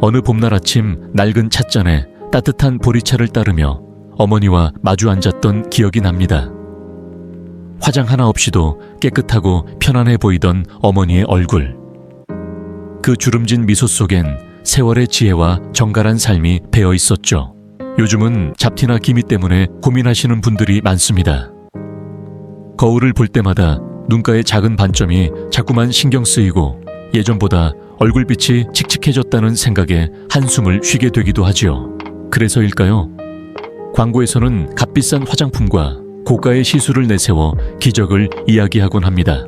어느 봄날 아침 낡은 찻잔에 따뜻한 보리차를 따르며 어머니와 마주 앉았던 기억이 납니다. 화장 하나 없이도 깨끗하고 편안해 보이던 어머니의 얼굴. 그 주름진 미소 속엔 세월의 지혜와 정갈한 삶이 배어 있었죠. 요즘은 잡티나 기미 때문에 고민하시는 분들이 많습니다. 거울을 볼 때마다 눈가의 작은 반점이 자꾸만 신경 쓰이고 예전보다 얼굴빛이 칙칙해졌다는 생각에 한숨을 쉬게 되기도 하지요. 그래서일까요? 광고에서는 값비싼 화장품과 고가의 시술을 내세워 기적을 이야기하곤 합니다.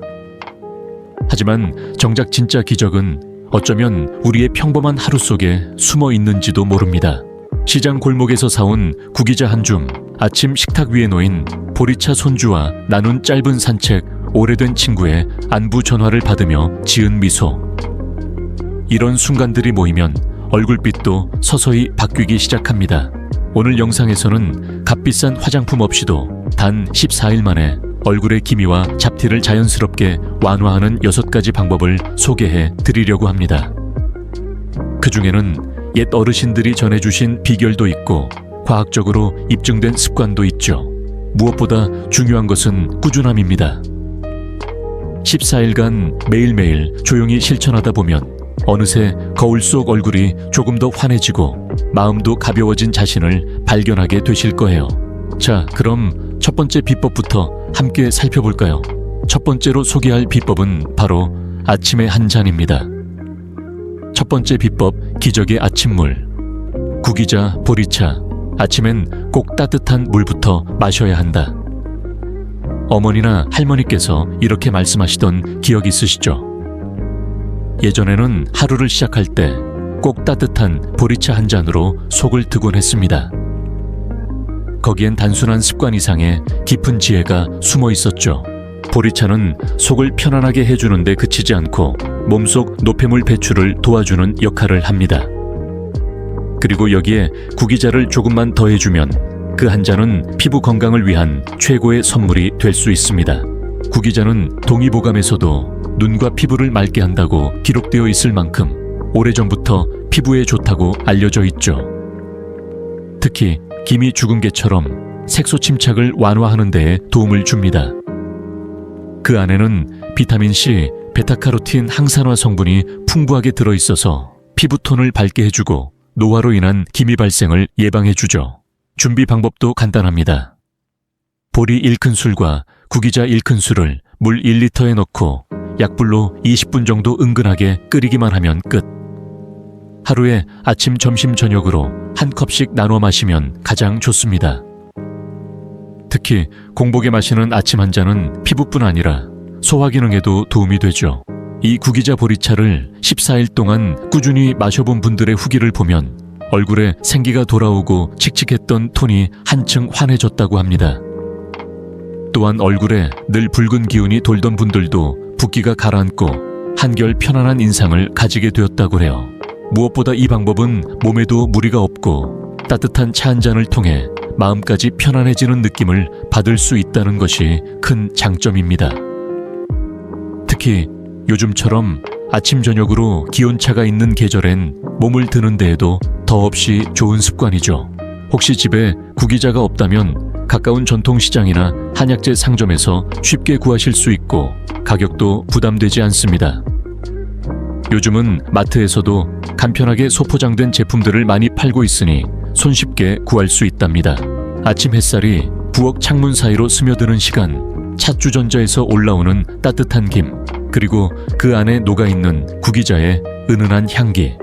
하지만 정작 진짜 기적은 어쩌면 우리의 평범한 하루 속에 숨어 있는지도 모릅니다. 시장 골목에서 사온 구기자 한 줌, 아침 식탁 위에 놓인 보리차 손주와 나눈 짧은 산책, 오래된 친구의 안부 전화를 받으며 지은 미소. 이런 순간들이 모이면 얼굴빛도 서서히 바뀌기 시작합니다. 오늘 영상에서는 값비싼 화장품 없이도 단 14일 만에 얼굴의 기미와 잡티를 자연스럽게 완화하는 6가지 방법을 소개해 드리려고 합니다. 그 중에는 옛 어르신들이 전해주신 비결도 있고 과학적으로 입증된 습관도 있죠. 무엇보다 중요한 것은 꾸준함입니다. 14일간 매일매일 조용히 실천하다 보면 어느새 거울 속 얼굴이 조금 더 환해지고 마음도 가벼워진 자신을 발견하게 되실 거예요. 자, 그럼 첫 번째 비법부터 함께 살펴볼까요? 첫 번째로 소개할 비법은 바로 아침의 한 잔입니다. 첫 번째 비법, 기적의 아침물. 구기자, 보리차. 아침엔 꼭 따뜻한 물부터 마셔야 한다. 어머니나 할머니께서 이렇게 말씀하시던 기억 있으시죠? 예전에는 하루를 시작할 때 꼭 따뜻한 보리차 한 잔으로 속을 트곤 했습니다. 거기엔 단순한 습관 이상의 깊은 지혜가 숨어 있었죠. 보리차는 속을 편안하게 해주는 데 그치지 않고 몸속 노폐물 배출을 도와주는 역할을 합니다. 그리고 여기에 구기자를 조금만 더해주면 그 한 잔은 피부 건강을 위한 최고의 선물이 될 수 있습니다. 구기자는 동의보감에서도 눈과 피부를 맑게 한다고 기록되어 있을 만큼 오래전부터 피부에 좋다고 알려져 있죠. 특히 기미 주근깨처럼 색소 침착을 완화하는 데에 도움을 줍니다. 그 안에는 비타민C, 베타카로틴 항산화 성분이 풍부하게 들어있어서 피부톤을 밝게 해주고 노화로 인한 기미 발생을 예방해주죠. 준비 방법도 간단합니다. 보리 1큰술과 구기자 1큰술을 물 1리터에 넣고 약불로 20분 정도 은근하게 끓이기만 하면 끝. 하루에 아침, 점심, 저녁으로 한 컵씩 나눠 마시면 가장 좋습니다. 특히 공복에 마시는 아침 한 잔은 피부뿐 아니라 소화 기능에도 도움이 되죠. 이 구기자 보리차를 14일 동안 꾸준히 마셔본 분들의 후기를 보면 얼굴에 생기가 돌아오고 칙칙했던 톤이 한층 환해졌다고 합니다. 또한 얼굴에 늘 붉은 기운이 돌던 분들도 붓기가 가라앉고 한결 편안한 인상을 가지게 되었다고 해요. 무엇보다 이 방법은 몸에도 무리가 없고 따뜻한 차 한 잔을 통해 마음까지 편안해지는 느낌을 받을 수 있다는 것이 큰 장점입니다. 특히 요즘처럼 아침 저녁으로 기온차가 있는 계절엔 몸을 드는 데에도 더없이 좋은 습관이죠. 혹시 집에 구기자가 없다면 가까운 전통시장이나 한약재 상점에서 쉽게 구하실 수 있고 가격도 부담되지 않습니다. 요즘은 마트에서도 간편하게 소포장된 제품들을 많이 팔고 있으니 손쉽게 구할 수 있답니다. 아침 햇살이 부엌 창문 사이로 스며드는 시간, 찻주전자에서 올라오는 따뜻한 김, 그리고 그 안에 녹아있는 구기자의 은은한 향기.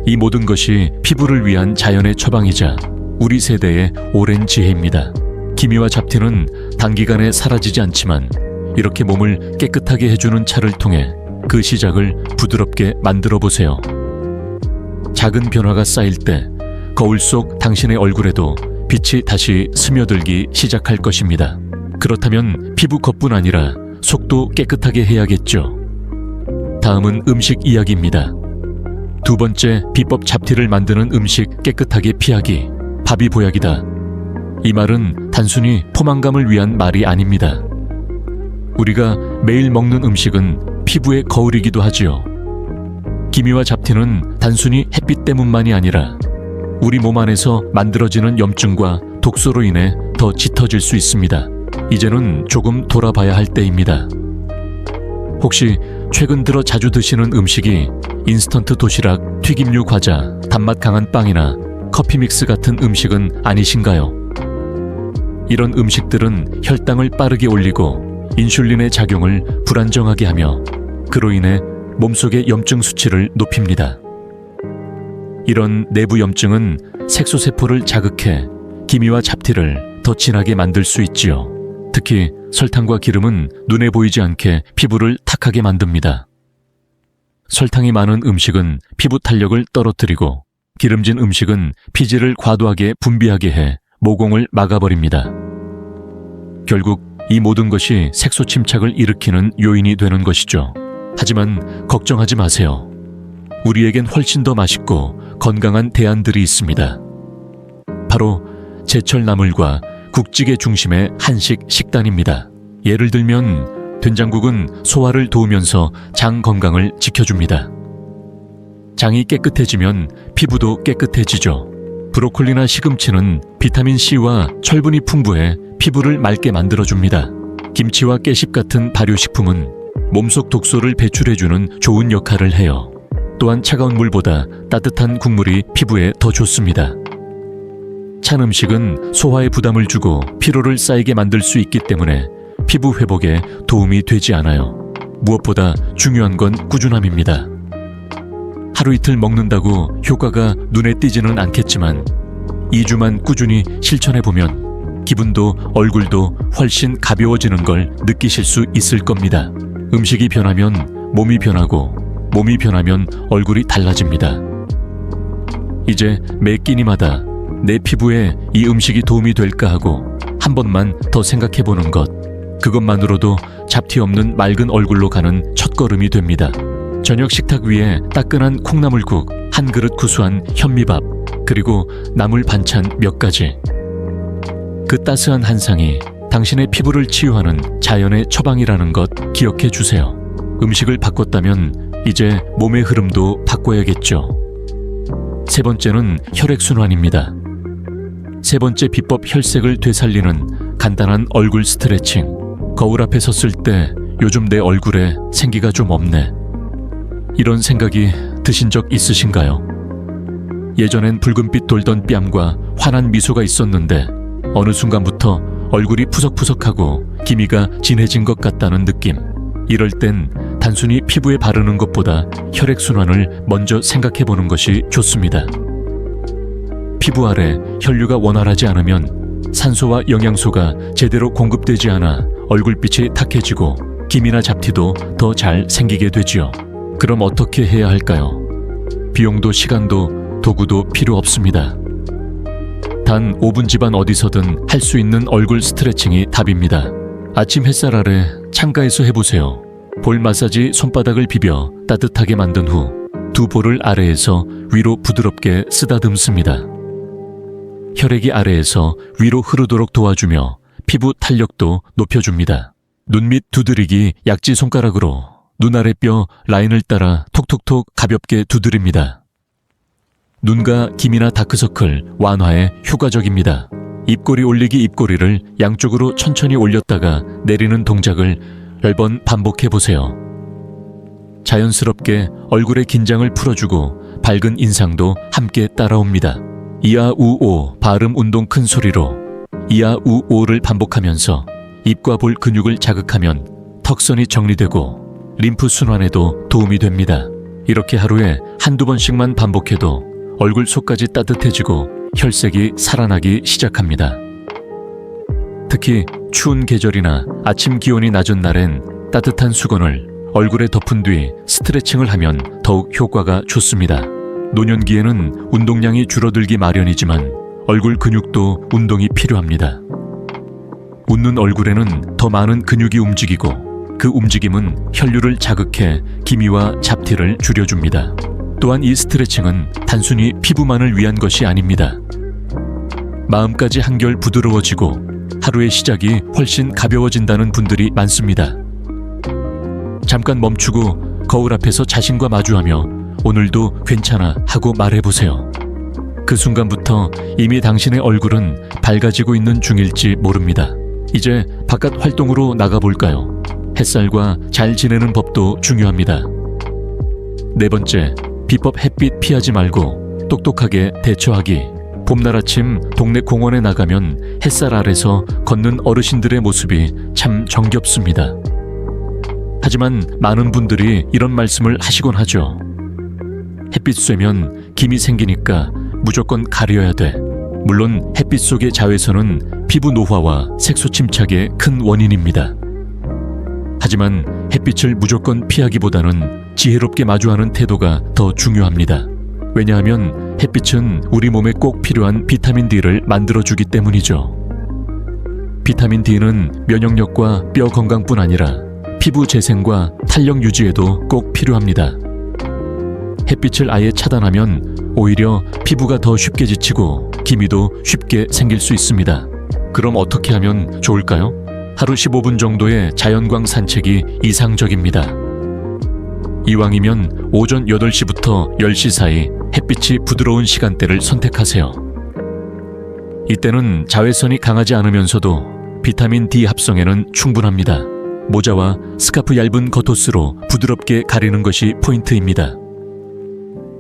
이 모든 것이 피부를 위한 자연의 처방이자 우리 세대의 오랜 지혜입니다. 기미와 잡티는 단기간에 사라지지 않지만 이렇게 몸을 깨끗하게 해주는 차를 통해 그 시작을 부드럽게 만들어 보세요. 작은 변화가 쌓일 때 거울 속 당신의 얼굴에도 빛이 다시 스며들기 시작할 것입니다. 그렇다면 피부겉뿐 아니라 속도 깨끗하게 해야겠죠. 다음은 음식 이야기입니다. 두 번째 비법, 잡티를 만드는 음식 깨끗하게 피하기. 밥이 보약이다. 이 말은 단순히 포만감을 위한 말이 아닙니다. 우리가 매일 먹는 음식은 피부의 거울이기도 하지요. 기미와 잡티는 단순히 햇빛 때문만이 아니라 우리 몸 안에서 만들어지는 염증과 독소로 인해 더 짙어질 수 있습니다. 이제는 조금 돌아봐야 할 때입니다. 혹시 최근 들어 자주 드시는 음식이 인스턴트 도시락, 튀김류 과자, 단맛 강한 빵이나 커피 믹스 같은 음식은 아니신가요? 이런 음식들은 혈당을 빠르게 올리고 인슐린의 작용을 불안정하게 하며 그로 인해 몸속의 염증 수치를 높입니다. 이런 내부 염증은 색소세포를 자극해 기미와 잡티를 더 진하게 만들 수 있지요. 특히 설탕과 기름은 눈에 보이지 않게 피부를 탁하게 만듭니다. 설탕이 많은 음식은 피부 탄력을 떨어뜨리고 기름진 음식은 피지를 과도하게 분비하게 해 모공을 막아버립니다. 결국 이 모든 것이 색소 침착을 일으키는 요인이 되는 것이죠. 하지만 걱정하지 마세요. 우리에겐 훨씬 더 맛있고 건강한 대안들이 있습니다. 바로 제철 나물과 국찌개 중심의 한식 식단입니다. 예를 들면 된장국은 소화를 도우면서 장 건강을 지켜줍니다. 장이 깨끗해지면 피부도 깨끗해지죠. 브로콜리나 시금치는 비타민C와 철분이 풍부해 피부를 맑게 만들어줍니다. 김치와 깨씹 같은 발효식품은 몸속 독소를 배출해주는 좋은 역할을 해요. 또한 차가운 물보다 따뜻한 국물이 피부에 더 좋습니다. 찬 음식은 소화에 부담을 주고 피로를 쌓이게 만들 수 있기 때문에 피부 회복에 도움이 되지 않아요. 무엇보다 중요한 건 꾸준함입니다. 하루 이틀 먹는다고 효과가 눈에 띄지는 않겠지만 2주만 꾸준히 실천해보면 기분도 얼굴도 훨씬 가벼워지는 걸 느끼실 수 있을 겁니다. 음식이 변하면 몸이 변하고 몸이 변하면 얼굴이 달라집니다. 이제 매 끼니마다 내 피부에 이 음식이 도움이 될까 하고 한 번만 더 생각해보는 것, 그것만으로도 잡티 없는 맑은 얼굴로 가는 첫걸음이 됩니다. 저녁 식탁 위에 따끈한 콩나물국, 한 그릇 구수한 현미밥, 그리고 나물 반찬 몇 가지. 그 따스한 한 상이 당신의 피부를 치유하는 자연의 처방이라는 것 기억해 주세요. 음식을 바꿨다면 이제 몸의 흐름도 바꿔야겠죠. 세 번째는 혈액순환입니다. 세 번째 비법, 혈색을 되살리는 간단한 얼굴 스트레칭. 거울 앞에 섰을 때 요즘 내 얼굴에 생기가 좀 없네. 이런 생각이 드신 적 있으신가요? 예전엔 붉은빛 돌던 뺨과 환한 미소가 있었는데 어느 순간부터 얼굴이 푸석푸석하고 기미가 진해진 것 같다는 느낌. 이럴 땐 단순히 피부에 바르는 것보다 혈액순환을 먼저 생각해보는 것이 좋습니다. 피부 아래 혈류가 원활하지 않으면 산소와 영양소가 제대로 공급되지 않아 얼굴빛이 탁해지고 기미나 잡티도 더 잘 생기게 되지요. 그럼 어떻게 해야 할까요? 비용도 시간도 도구도 필요 없습니다. 단 5분지만 어디서든 할 수 있는 얼굴 스트레칭이 답입니다. 아침 햇살 아래 창가에서 해보세요. 볼 마사지 손바닥을 비벼 따뜻하게 만든 후 두 볼을 아래에서 위로 부드럽게 쓰다듬습니다. 혈액이 아래에서 위로 흐르도록 도와주며 피부 탄력도 높여줍니다. 눈 밑 두드리기 약지 손가락으로 눈 아래 뼈 라인을 따라 톡톡톡 가볍게 두드립니다. 눈가 기미나 다크서클 완화에 효과적입니다. 입꼬리 올리기, 입꼬리를 양쪽으로 천천히 올렸다가 내리는 동작을 10번 반복해보세요. 자연스럽게 얼굴의 긴장을 풀어주고 밝은 인상도 함께 따라옵니다. 이아우오 발음 운동 큰 소리로 이아우오를 반복하면서 입과 볼 근육을 자극하면 턱선이 정리되고 림프 순환에도 도움이 됩니다. 이렇게 하루에 한두 번씩만 반복해도 얼굴 속까지 따뜻해지고 혈색이 살아나기 시작합니다. 특히 추운 계절이나 아침 기온이 낮은 날엔 따뜻한 수건을 얼굴에 덮은 뒤 스트레칭을 하면 더욱 효과가 좋습니다. 노년기에는 운동량이 줄어들기 마련이지만 얼굴 근육도 운동이 필요합니다. 웃는 얼굴에는 더 많은 근육이 움직이고 그 움직임은 혈류를 자극해 기미와 잡티를 줄여줍니다. 또한 이 스트레칭은 단순히 피부만을 위한 것이 아닙니다. 마음까지 한결 부드러워지고 하루의 시작이 훨씬 가벼워진다는 분들이 많습니다. 잠깐 멈추고 거울 앞에서 자신과 마주하며 오늘도 괜찮아 하고 말해보세요. 그 순간부터 이미 당신의 얼굴은 밝아지고 있는 중일지 모릅니다. 이제 바깥 활동으로 나가볼까요? 햇살과 잘 지내는 법도 중요합니다. 네 번째, 비법 햇빛 피하지 말고 똑똑하게 대처하기. 봄날 아침 동네 공원에 나가면 햇살 아래서 걷는 어르신들의 모습이 참 정겹습니다. 하지만 많은 분들이 이런 말씀을 하시곤 하죠. 햇빛 쐬면 김이 생기니까 무조건 가려야 돼. 물론 햇빛 속의 자외선은 피부 노화와 색소 침착의 큰 원인입니다. 하지만 햇빛을 무조건 피하기보다는 지혜롭게 마주하는 태도가 더 중요합니다. 왜냐하면 햇빛은 우리 몸에 꼭 필요한 비타민 D를 만들어주기 때문이죠. 비타민 D는 면역력과 뼈 건강뿐 아니라 피부 재생과 탄력 유지에도 꼭 필요합니다. 햇빛을 아예 차단하면 오히려 피부가 더 쉽게 지치고 기미도 쉽게 생길 수 있습니다. 그럼 어떻게 하면 좋을까요? 하루 15분 정도의 자연광 산책이 이상적입니다. 이왕이면 오전 8시부터 10시 사이 햇빛이 부드러운 시간대를 선택하세요. 이때는 자외선이 강하지 않으면서도 비타민 D 합성에는 충분합니다. 모자와 스카프 얇은 겉옷으로 부드럽게 가리는 것이 포인트입니다.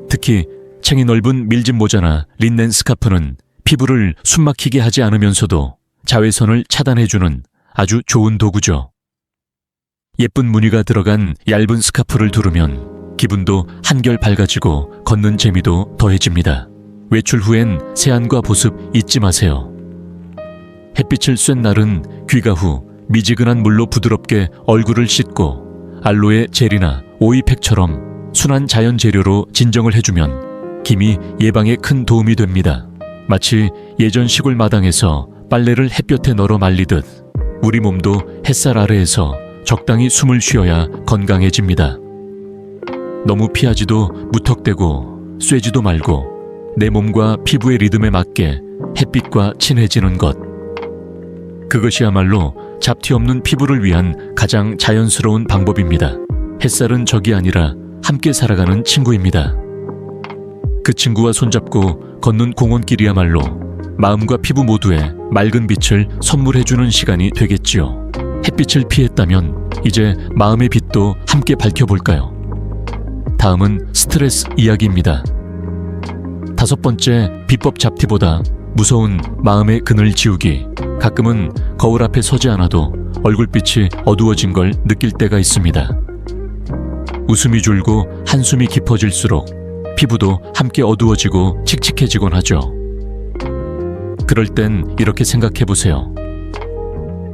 특히 챙이 넓은 밀짚 모자나 린넨 스카프는 피부를 숨막히게 하지 않으면서도 자외선을 차단해주는 아주 좋은 도구죠. 예쁜 무늬가 들어간 얇은 스카프를 두르면 기분도 한결 밝아지고 걷는 재미도 더해집니다. 외출 후엔 세안과 보습 잊지 마세요. 햇빛을 쐴 날은 귀가 후 미지근한 물로 부드럽게 얼굴을 씻고 알로에 젤이나 오이팩처럼 순한 자연 재료로 진정을 해주면 기미 예방에 큰 도움이 됩니다. 마치 예전 시골 마당에서 빨래를 햇볕에 널어 말리듯 우리 몸도 햇살 아래에서 적당히 숨을 쉬어야 건강해집니다. 너무 피하지도 무턱대고 쐬지도 말고 내 몸과 피부의 리듬에 맞게 햇빛과 친해지는 것. 그것이야말로 잡티 없는 피부를 위한 가장 자연스러운 방법입니다. 햇살은 적이 아니라 함께 살아가는 친구입니다. 그 친구와 손잡고 걷는 공원길이야말로 마음과 피부 모두에 맑은 빛을 선물해주는 시간이 되겠지요. 햇빛을 피했다면 이제 마음의 빛도 함께 밝혀볼까요? 다음은 스트레스 이야기입니다. 5번째, 비법 잡티보다 무서운 마음의 그늘 지우기. 가끔은 거울 앞에 서지 않아도 얼굴빛이 어두워진 걸 느낄 때가 있습니다. 웃음이 줄고 한숨이 깊어질수록 피부도 함께 어두워지고 칙칙해지곤 하죠. 그럴 땐 이렇게 생각해보세요.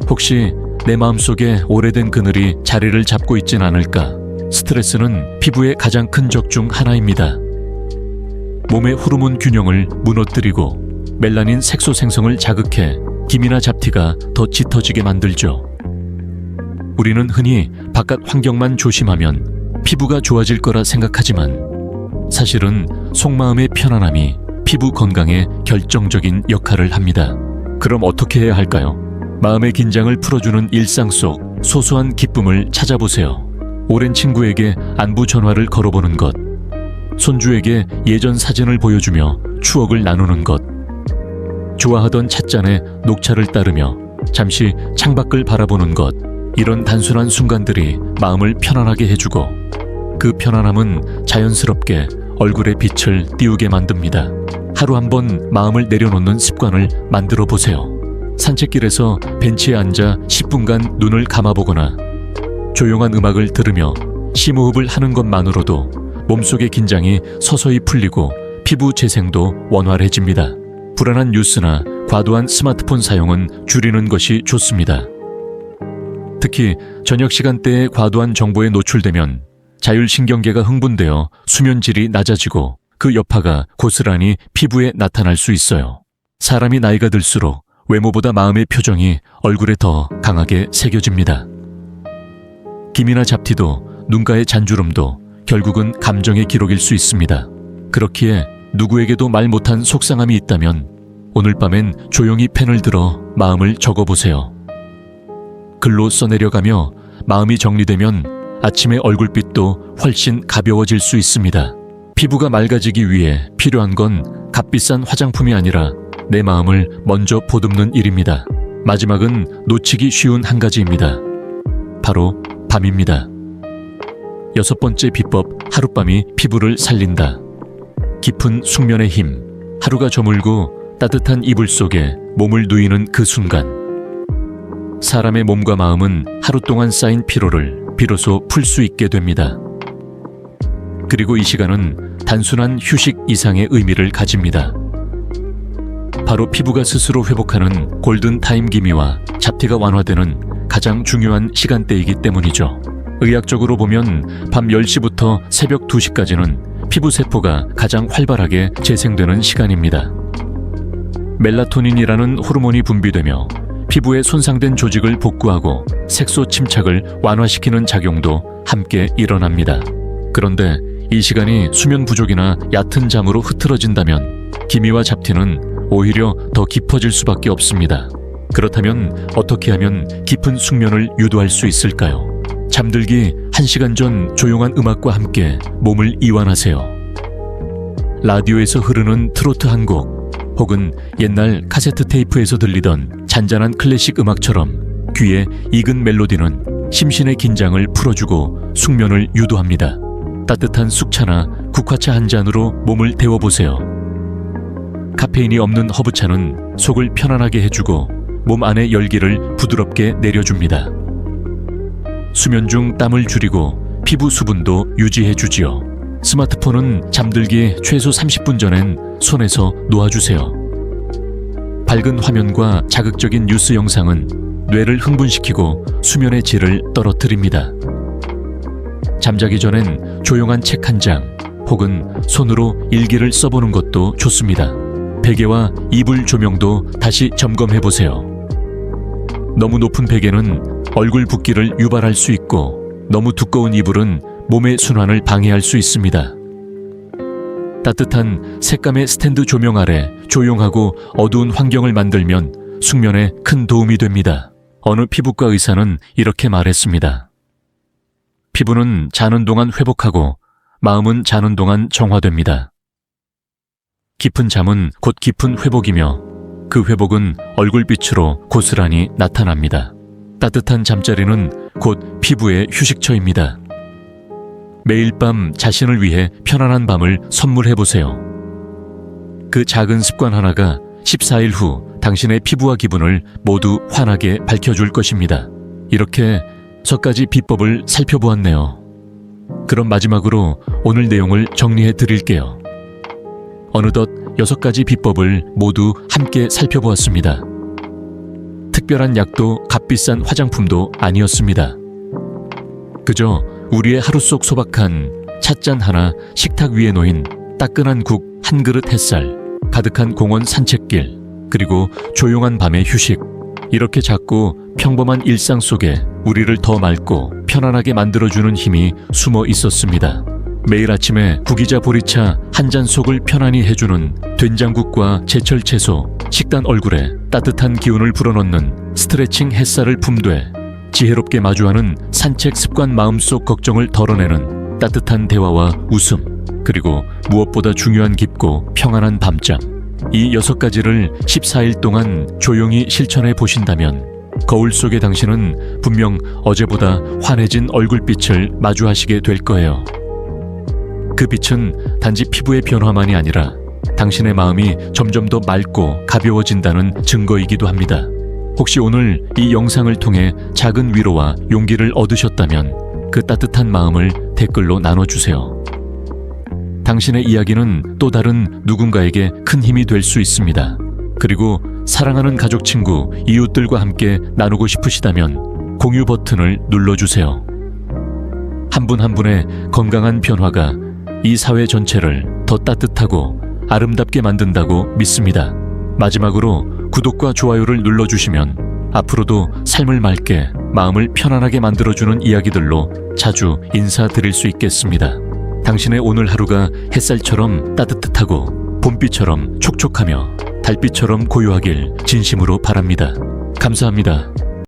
혹시 내 마음속에 오래된 그늘이 자리를 잡고 있진 않을까? 스트레스는 피부의 가장 큰 적 중 하나입니다. 몸의 호르몬 균형을 무너뜨리고 멜라닌 색소 생성을 자극해 기미나 잡티가 더 짙어지게 만들죠. 우리는 흔히 바깥 환경만 조심하면 피부가 좋아질 거라 생각하지만 사실은 속마음의 편안함이 피부 건강에 결정적인 역할을 합니다. 그럼 어떻게 해야 할까요? 마음의 긴장을 풀어주는 일상 속 소소한 기쁨을 찾아보세요. 오랜 친구에게 안부 전화를 걸어보는 것, 손주에게 예전 사진을 보여주며 추억을 나누는 것, 좋아하던 찻잔에 녹차를 따르며 잠시 창밖을 바라보는 것, 이런 단순한 순간들이 마음을 편안하게 해주고 그 편안함은 자연스럽게 얼굴에 빛을 띄우게 만듭니다. 하루 한 번 마음을 내려놓는 습관을 만들어 보세요. 산책길에서 벤치에 앉아 10분간 눈을 감아보거나 조용한 음악을 들으며 심호흡을 하는 것만으로도 몸속의 긴장이 서서히 풀리고 피부 재생도 원활해집니다. 불안한 뉴스나 과도한 스마트폰 사용은 줄이는 것이 좋습니다. 특히 저녁 시간대에 과도한 정보에 노출되면 자율신경계가 흥분되어 수면질이 낮아지고 그 여파가 고스란히 피부에 나타날 수 있어요. 사람이 나이가 들수록 외모보다 마음의 표정이 얼굴에 더 강하게 새겨집니다. 기미나 잡티도 눈가의 잔주름도 결국은 감정의 기록일 수 있습니다. 그렇기에 누구에게도 말 못한 속상함이 있다면 오늘 밤엔 조용히 펜을 들어 마음을 적어보세요. 글로 써내려가며 마음이 정리되면 아침의 얼굴빛도 훨씬 가벼워질 수 있습니다. 피부가 맑아지기 위해 필요한 건 값비싼 화장품이 아니라 내 마음을 먼저 보듬는 일입니다. 마지막은 놓치기 쉬운 한 가지입니다. 바로 밤입니다. 6번째 비법, 하룻밤이 피부를 살린다. 깊은 숙면의 힘. 하루가 저물고 따뜻한 이불 속에 몸을 누이는 그 순간, 사람의 몸과 마음은 하루 동안 쌓인 피로를 비로소 풀 수 있게 됩니다. 그리고 이 시간은 단순한 휴식 이상의 의미를 가집니다. 바로 피부가 스스로 회복하는 골든타임 기미와 잡티가 완화되는 가장 중요한 시간대이기 때문이죠. 의학적으로 보면 밤 10시부터 새벽 2시까지는 피부세포가 가장 활발하게 재생되는 시간입니다. 멜라토닌이라는 호르몬이 분비되며 피부의 손상된 조직을 복구하고 색소 침착을 완화시키는 작용도 함께 일어납니다. 그런데 이 시간이 수면 부족이나 얕은 잠으로 흐트러진다면 기미와 잡티는 오히려 더 깊어질 수밖에 없습니다. 그렇다면 어떻게 하면 깊은 숙면을 유도할 수 있을까요? 잠들기 1시간 전 조용한 음악과 함께 몸을 이완하세요. 라디오에서 흐르는 트로트 한 곡, 혹은 옛날 카세트 테이프에서 들리던 잔잔한 클래식 음악처럼 귀에 익은 멜로디는 심신의 긴장을 풀어주고 숙면을 유도합니다. 따뜻한 쑥차나 국화차 한 잔으로 몸을 데워보세요. 카페인이 없는 허브차는 속을 편안하게 해주고 몸 안의 열기를 부드럽게 내려줍니다. 수면 중 땀을 줄이고 피부 수분도 유지해주지요. 스마트폰은 잠들기 최소 30분 전엔 손에서 놓아주세요. 밝은 화면과 자극적인 뉴스 영상은 뇌를 흥분시키고 수면의 질을 떨어뜨립니다. 잠자기 전엔 조용한 책 한 장 혹은 손으로 일기를 써보는 것도 좋습니다. 베개와 이불 조명도 다시 점검해보세요. 너무 높은 베개는 얼굴 붓기를 유발할 수 있고 너무 두꺼운 이불은 몸의 순환을 방해할 수 있습니다. 따뜻한 색감의 스탠드 조명 아래 조용하고 어두운 환경을 만들면 숙면에 큰 도움이 됩니다. 어느 피부과 의사는 이렇게 말했습니다. 피부는 자는 동안 회복하고 마음은 자는 동안 정화됩니다. 깊은 잠은 곧 깊은 회복이며 그 회복은 얼굴빛으로 고스란히 나타납니다. 따뜻한 잠자리는 곧 피부의 휴식처입니다. 매일 밤 자신을 위해 편안한 밤을 선물해보세요. 그 작은 습관 하나가 14일 후 당신의 피부와 기분을 모두 환하게 밝혀줄 것입니다. 이렇게 6가지 비법을 살펴보았네요. 그럼 마지막으로 오늘 내용을 정리해 드릴게요. 어느덧 6가지 비법을 모두 함께 살펴보았습니다. 특별한 약도 값비싼 화장품도 아니었습니다. 그저 우리의 하루 속 소박한 찻잔 하나, 식탁 위에 놓인 따끈한 국 한 그릇 햇살, 가득한 공원 산책길, 그리고 조용한 밤의 휴식. 이렇게 작고 평범한 일상 속에 우리를 더 맑고 편안하게 만들어주는 힘이 숨어 있었습니다. 매일 아침에 국이자 보리차 한 잔 속을 편안히 해주는 된장국과 제철 채소, 식단 얼굴에 따뜻한 기운을 불어넣는 스트레칭 햇살을 품되 지혜롭게 마주하는 산책 습관, 마음속 걱정을 덜어내는 따뜻한 대화와 웃음, 그리고 무엇보다 중요한 깊고 평안한 밤잠. 이 6가지를 14일 동안 조용히 실천해 보신다면 거울 속의 당신은 분명 어제보다 환해진 얼굴빛을 마주하시게 될 거예요. 그 빛은 단지 피부의 변화만이 아니라 당신의 마음이 점점 더 맑고 가벼워진다는 증거이기도 합니다. 혹시 오늘 이 영상을 통해 작은 위로와 용기를 얻으셨다면 그 따뜻한 마음을 댓글로 나눠주세요. 당신의 이야기는 또 다른 누군가에게 큰 힘이 될 수 있습니다. 그리고 사랑하는 가족, 친구, 이웃들과 함께 나누고 싶으시다면 공유 버튼을 눌러주세요. 한 분 한 분의 건강한 변화가 이 사회 전체를 더 따뜻하고 아름답게 만든다고 믿습니다. 마지막으로 구독과 좋아요를 눌러주시면 앞으로도 삶을 맑게, 마음을 편안하게 만들어주는 이야기들로 자주 인사드릴 수 있겠습니다. 당신의 오늘 하루가 햇살처럼 따뜻하고 봄비처럼 촉촉하며 달빛처럼 고요하길 진심으로 바랍니다. 감사합니다.